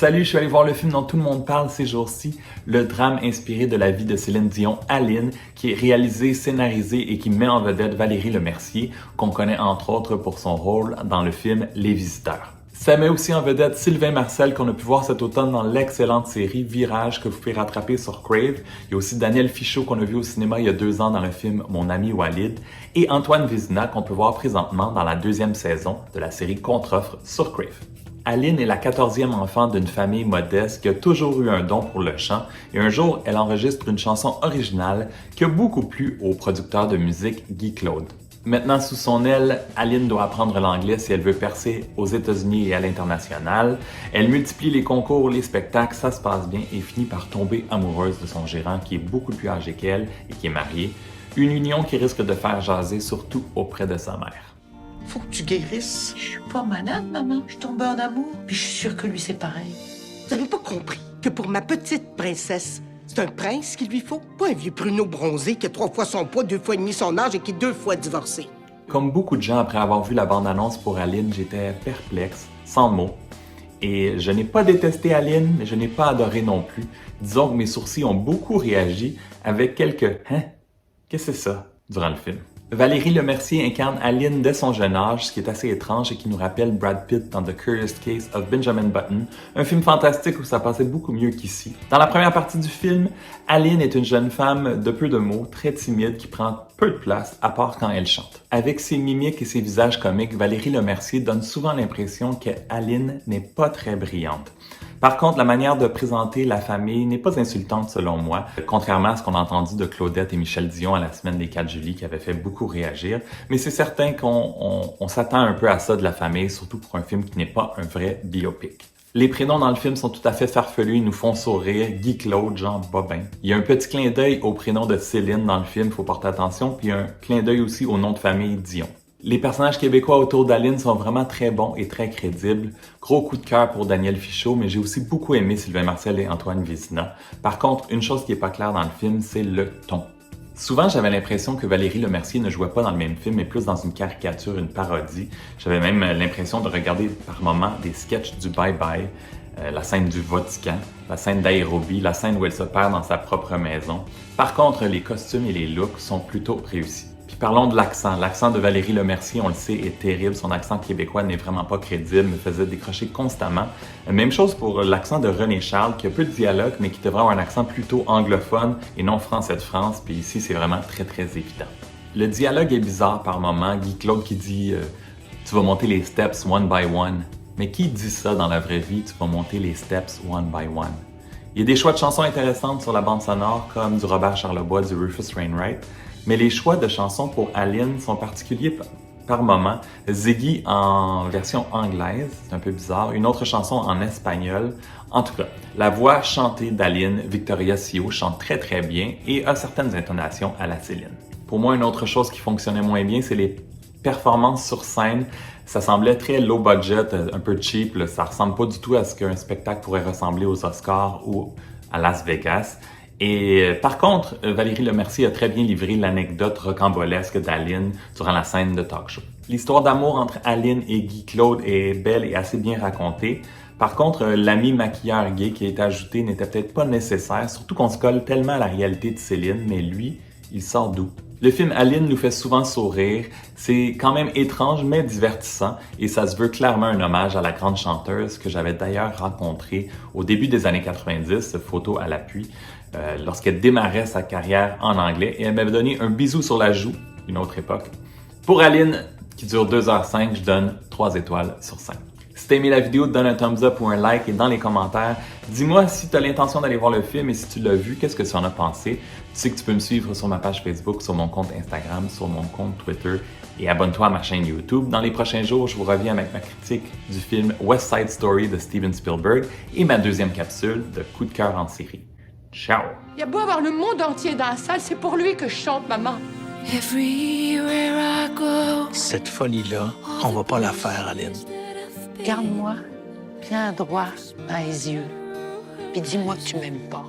Salut, je suis allé voir le film dont tout le monde parle ces jours-ci, le drame inspiré de la vie de Céline Dion, Aline, qui est réalisé, scénarisé et qui met en vedette Valérie Lemercier, qu'on connaît entre autres pour son rôle dans le film Les Visiteurs. Ça met aussi en vedette Sylvain Marcel qu'on a pu voir cet automne dans l'excellente série Virage que vous pouvez rattraper sur Crave. Il y a aussi Daniel Fichot qu'on a vu au cinéma il y a 2 ans dans le film Mon ami Walid et Antoine Vézina qu'on peut voir présentement dans la 2e saison de la série Contre-offre sur Crave. Aline est la 14e enfant d'une famille modeste qui a toujours eu un don pour le chant et un jour, elle enregistre une chanson originale qui a beaucoup plu au producteur de musique Guy Claude. Maintenant sous son aile, Aline doit apprendre l'anglais si elle veut percer aux États-Unis et à l'international. Elle multiplie les concours, les spectacles, ça se passe bien et finit par tomber amoureuse de son gérant qui est beaucoup plus âgé qu'elle et qui est marié. Une union qui risque de faire jaser surtout auprès de sa mère. Faut que tu guérisses. Je suis pas malade, maman. Je tombe en amour. Puis je suis sûre que lui, c'est pareil. Vous avez pas compris que pour ma petite princesse, c'est un prince qu'il lui faut? Pas un vieux pruneau bronzé qui a 3 fois son poids, 2 fois et demi son âge et qui est 2 fois divorcé. Comme beaucoup de gens, après avoir vu la bande-annonce pour Aline, j'étais perplexe, sans mots. Et je n'ai pas détesté Aline, mais je n'ai pas adoré non plus. Disons que mes sourcils ont beaucoup réagi avec quelques « Hein? Qu'est-ce que c'est ça? » durant le film. Valérie Lemercier incarne Aline dès son jeune âge, ce qui est assez étrange et qui nous rappelle Brad Pitt dans The Curious Case of Benjamin Button, un film fantastique où ça passait beaucoup mieux qu'ici. Dans la première partie du film, Aline est une jeune femme de peu de mots, très timide, qui prend peu de place, à part quand elle chante. Avec ses mimiques et ses visages comiques, Valérie Lemercier donne souvent l'impression qu'Aline n'est pas très brillante. Par contre, la manière de présenter la famille n'est pas insultante selon moi, contrairement à ce qu'on a entendu de Claudette et Michel Dion à la semaine des 4 juillet qui avait fait beaucoup réagir. Mais c'est certain qu'on s'attend un peu à ça de la famille, surtout pour un film qui n'est pas un vrai biopic. Les prénoms dans le film sont tout à fait farfelus, ils nous font sourire. Guy Claude, Jean Bobin. Il y a un petit clin d'œil au prénom de Céline dans le film, il faut porter attention, puis un clin d'œil aussi au nom de famille Dion. Les personnages québécois autour d'Aline sont vraiment très bons et très crédibles. Gros coup de cœur pour Daniel Fichot, mais j'ai aussi beaucoup aimé Sylvain Marcel et Antoine Vézina. Par contre, une chose qui est pas claire dans le film, c'est le ton. Souvent, j'avais l'impression que Valérie Lemercier ne jouait pas dans le même film, mais plus dans une caricature, une parodie. J'avais même l'impression de regarder par moments des sketchs du Bye Bye, la scène du Vatican, la scène d'Aérobie, la scène où elle se perd dans sa propre maison. Par contre, les costumes et les looks sont plutôt réussis. Puis parlons de l'accent. L'accent de Valérie Lemercier, on le sait, est terrible. Son accent québécois n'est vraiment pas crédible, me faisait décrocher constamment. Même chose pour l'accent de René Charles, qui a peu de dialogue, mais qui devrait avoir un accent plutôt anglophone et non français de France. Puis ici, c'est vraiment très, très évident. Le dialogue est bizarre par moments. Guy Claude qui dit « Tu vas monter les steps one by one ». Mais qui dit ça dans la vraie vie? Tu vas monter les steps one by one. Il y a des choix de chansons intéressantes sur la bande sonore, comme du Robert Charlebois, du Rufus Wainwright. Mais les choix de chansons pour Aline sont particuliers par moment. Ziggy en version anglaise, c'est un peu bizarre. Une autre chanson en espagnol. En tout cas, la voix chantée d'Aline, Victoria Sio, chante très très bien et a certaines intonations à la Céline. Pour moi, une autre chose qui fonctionnait moins bien, c'est les performances sur scène. Ça semblait très low budget, un peu cheap. Là. Ça ressemble pas du tout à ce qu'un spectacle pourrait ressembler aux Oscars ou à Las Vegas. Et par contre, Valérie Lemercier a très bien livré l'anecdote rocambolesque d'Aline durant la scène de talk show. L'histoire d'amour entre Aline et Guy Claude est belle et assez bien racontée. Par contre, l'ami maquilleur gay qui est ajouté n'était peut-être pas nécessaire, surtout qu'on se colle tellement à la réalité de Céline, mais lui, il sort d'où? Le film Aline nous fait souvent sourire, c'est quand même étrange mais divertissant et ça se veut clairement un hommage à la grande chanteuse que j'avais d'ailleurs rencontrée au début des années 90, photo à l'appui, lorsqu'elle démarrait sa carrière en anglais et elle m'avait donné un bisou sur la joue, une autre époque. Pour Aline, qui dure 2h05, je donne 3 étoiles sur 5. Si t'as aimé la vidéo, donne un thumbs up ou un like et dans les commentaires, dis-moi si tu as l'intention d'aller voir le film et si tu l'as vu, qu'est-ce que tu en as pensé. Tu sais que tu peux me suivre sur ma page Facebook, sur mon compte Instagram, sur mon compte Twitter et abonne-toi à ma chaîne YouTube. Dans les prochains jours, je vous reviens avec ma critique du film West Side Story de Steven Spielberg et ma 2e capsule de Coup de cœur en série. Ciao! Il y a beau avoir le monde entier dans la salle, c'est pour lui que je chante, maman. Everywhere I go. Cette folie-là, on va pas la faire, Aline. Regarde-moi bien droit dans les yeux. Puis dis-moi que tu m'aimes pas.